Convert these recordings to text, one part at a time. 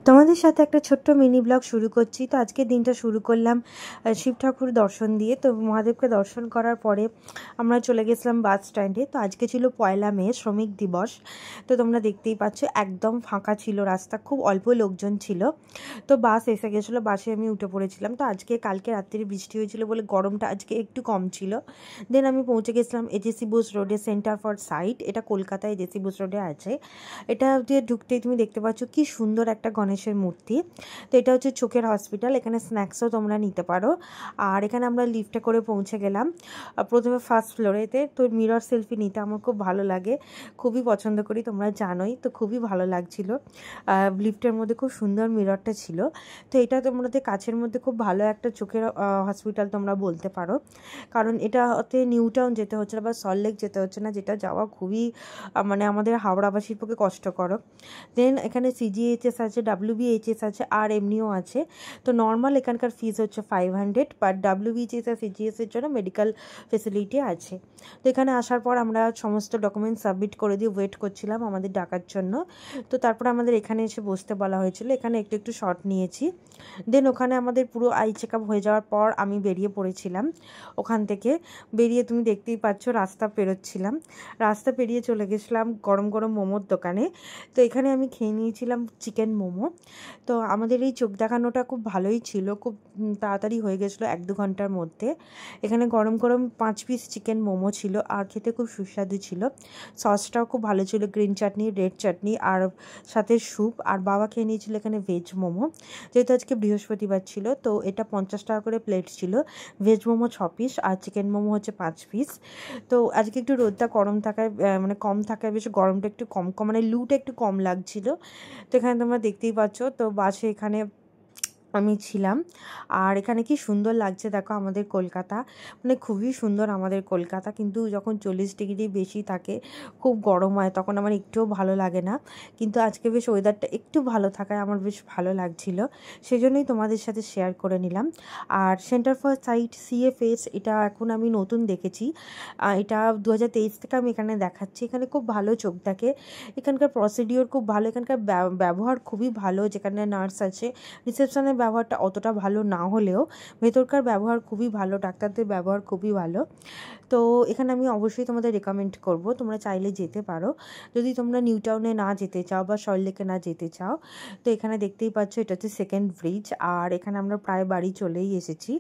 তোমাদের সাথে একটা ছোট্ট মিনি ব্লগ শুরু করছি। তো আজকের দিনটা শুরু করলাম শিব ঠাকুর দর্শন দিয়ে। তো মহাদেবকে দর্শন করার পরে আমরা চলে গেছিলাম বাস স্ট্যান্ডে। তো আজকে ছিল 1 মে, শ্রমিক দিবস। তো তোমরা দেখতেই পাচ্ছ একদম ফাঁকা ছিল রাস্তা, খুব অল্প লোকজন ছিল। তো বাস এসে গেছিলো, বাসে আমি উঠে পড়েছিলাম। তো কালকে রাত্রে বৃষ্টি হয়েছিল বলে গরমটা আজকে একটু কম ছিল। দেন আমি পৌঁছে গেছিলাম এজেসি বোস রোডে, সেন্টার ফর সাইট। এটা কলকাতায় এজেসি বোস রোডে আছে। এটা দিয়ে ঢুকতেই তুমি দেখতে পাচ্ছ কি সুন্দর একটা গণেশের মূর্তি। তো এটা হচ্ছে চোখের হসপিটাল, এখানে স্ন্যাক্সও তোমরা নিতে পারো। আর এখানে আমরা লিফটে করে পৌঁছে গেলাম প্রথমে ফার্স্ট ফ্লোরেতে। তো মিরর সেলফি নিতে আমার খুব ভালো লাগে, খুবই পছন্দ করি, তোমরা জানোই। তো খুবই ভালো লাগছিল, লিফটের মধ্যে খুব সুন্দর মিররটা ছিল। তো এটা তোমাদের কাছের মধ্যে খুব ভালো একটা চোখের হসপিটাল তোমরা বলতে পারো, কারণ এটাতে নিউ টাউন যেতে হচ্ছে না বা সল্টলেক যেতে হচ্ছে না, যেটা যাওয়া খুবই মানে আমাদের হাওড়াবাসীর পক্ষে কষ্টকর। দেন এখানে সিজিএইচএস আছে, ডাব্লিউবিএইচএস আছে, আর এমনিও আছে। তো নর্মাল এখানকার ফিস হচ্ছে 500, বাট ডাব্লিউবিএইচএস আর সিজিএসের জন্য মেডিকেল ফেসিলিটি আছে। তো এখানে আসার পর আমরা সমস্ত ডকুমেন্টস সাবমিট করে দিয়ে ওয়েট করছিলাম আমাদের ডাকার জন্য। তো তারপর আমাদের এখানে এসে বসতে বলা হয়েছিল, এখানে একটু একটু শর্ট নিয়েছি। দেন ওখানে আমাদের পুরো আই চেক আপ হয়ে যাওয়ার পর আমি বেরিয়ে পড়েছিলাম। ওখান থেকে বেরিয়ে তুমি দেখতেই পাচ্ছ রাস্তা পেরোচ্ছিলাম, রাস্তা পেরিয়ে চলে গেছিলাম গরম গরম মোমোর দোকানে। তো এখানে আমি খেয়ে নিয়েছিলাম চিকেন মোমো। তো আমাদের এই চোখ দেখানোটা খুব ভালোই ছিল, খুব তাড়াতাড়ি হয়ে গেছিলো 1-2 ঘন্টার মধ্যে। এখানে গরম গরম 5 পিস চিকেন মোমো ছিল, আর খেতে খুব সুস্বাদু ছিল। সসটাও খুব ভালো ছিল, গ্রিন চাটনি, রেড চাটনি, আর সাথে স্যুপ। আর বাবা খেয়ে নিয়েছিল এখানে ভেজ মোমো, যেহেতু আজকে বৃহস্পতিবার ছিল। তো এটা 50 টাকা করে প্লেট ছিল। ভেজ মোমো 6 পিস আর চিকেন মোমো হচ্ছে 5 পিস। তো আজকে একটু রোদটা গরম থাকায় মানে কম থাকায় বেশ গরমটা একটু কম মানে লুটা একটু কম লাগছিল। তো এখানে তোমরা দেখতেই পাচ্ছ। তো বাসে এখানে আমি ছিলাম। আর এখানে কি সুন্দর লাগছে দেখো আমাদের কলকাতা, মানে খুবই সুন্দর আমাদের কলকাতা। কিন্তু যখন 40 ডিগ্রি বেশি থাকে, খুব গরম হয়, তখন আমার একটুও ভালো লাগে না। কিন্তু আজকে বেশ ওয়েদারটা একটু ভালো থাকায় আমার বেশ ভালো লাগছিল, সেজন্যই তোমাদের সাথে শেয়ার করে নিলাম। আর সেন্টার ফর সাইট সিএফএস, এটা এখন আমি নতুন দেখেছি, এটা 2023 থেকে আমি এখানে দেখাচ্ছি। এখানে খুব ভালো চোখ দেখে, এখানকার প্রসিডিওর খুব ভালো, এখানকার ব্যবহার খুবই ভালো। যেখানে নার্স আছে, রিসেপশনের ব্যবহারটা অতটা ভালো না হলেও ভেতরকার ব্যবহার খুবই ভালো, ডাক্তারদের ব্যবহার খুবই ভালো। তো এখানে আমি অবশ্যই তোমাদের রেকমেন্ড করব, তোমরা চাইলে যেতে পারো যদি তোমরা নিউ টাউনে না যেতে চাও বা সল্টলেকে না যেতে চাও। তো এখানে দেখতেই পাচ্ছ এটা হচ্ছে সেকেন্ড ব্রিজ, আর এখানে আমরা প্রায় বাড়ি চলেই এসেছি।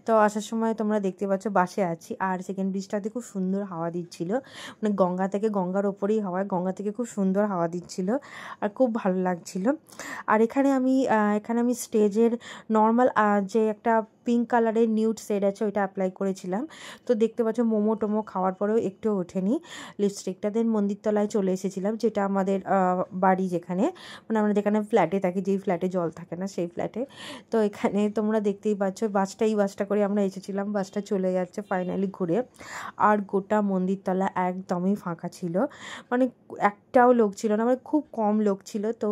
তো আসার সময় তোমরা দেখতে পাচ্ছ বাসে আছি, আর সেকেন্ড ব্রিজটাতে খুব সুন্দর হাওয়া দিচ্ছিল, মানে গঙ্গার ওপরেই হাওয়া, গঙ্গা থেকে খুব সুন্দর হাওয়া দিচ্ছিল আর খুব ভালো লাগছিল। আর এখানে আমি স্টেজের নর্মাল যে একটা পিঙ্ক কালারের নিউড শেড আছে ওইটা অ্যাপ্লাই করেছিলাম। তো দেখতে পাচ্ছ মোমো টোমো খাওয়ার পরেও একটু ওঠেনি লিপস্টিকটা। দেন মন্দিরতলায় চলে এসেছিলাম, যেটা আমাদের বাড়ি, যেখানে মানে আমরা যেখানে ফ্ল্যাটে থাকি, যেই ফ্ল্যাটে জল থাকে না সেই ফ্ল্যাটে। তো এখানে তোমরা দেখতেই পাচ্ছ বাসটা করে আমরা এসেছিলাম, বাসটা চলে যাচ্ছে ফাইনালি ঘুরে। আর গোটা মন্দিরতলা একদমই ফাঁকা ছিল, মানে একটাও লোক ছিল না, মানে খুব কম লোক ছিল। তো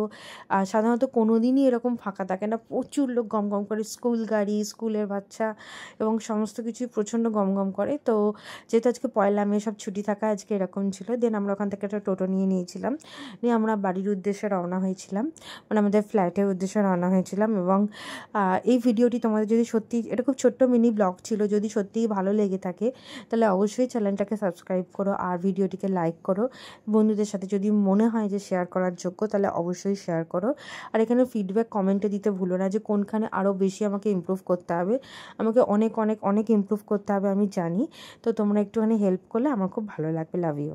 সাধারণত কোনো দিনই এরকম ফাঁকা থাকে না, প্রচুর লোক গম গম করে, স্কুল গাড়ি, স্কুলের বাচ্চা এবং সমস্ত কিছুই প্রচণ্ড গম গম করে। তো যেহেতু আজকে 1 মে, সব ছুটি থাকা আজকে এরকম ছিল। দেন আমরা ওখান থেকে একটা টোটো নিয়েছিলাম, নিয়ে আমরা বাড়ির উদ্দেশ্যে রওনা হয়েছিলাম, মানে আমাদের ফ্ল্যাটের উদ্দেশ্যে রওনা হয়েছিলাম। এবং এই ভিডিওটি তোমাদের যদি সত্যি, এটা খুব ছোট্ট মিনি ব্লগ ছিল, যদি সত্যিই ভালো লেগে থাকে তাহলে অবশ্যই চ্যানেলটাকে সাবস্ক্রাইব করো আর ভিডিওটিকে লাইক করো। বন্ধুদের সাথে যদি মনে হয় যে শেয়ার করার যোগ্য তাহলে অবশ্যই শেয়ার করো। আর এখানে ফিডব্যাক কমেন্টে দিতে ভুলো না যে কোনখানে আরও বেশি আমাকে ইমপ্রুভ করতে হবে। আমাকে অনেক অনেক অনেক ইমপ্রুভ করতে হবে আমি জানি। তো তোমরা একটুখানি হেল্প করলে আমার খুব ভালো লাগবে। Love you.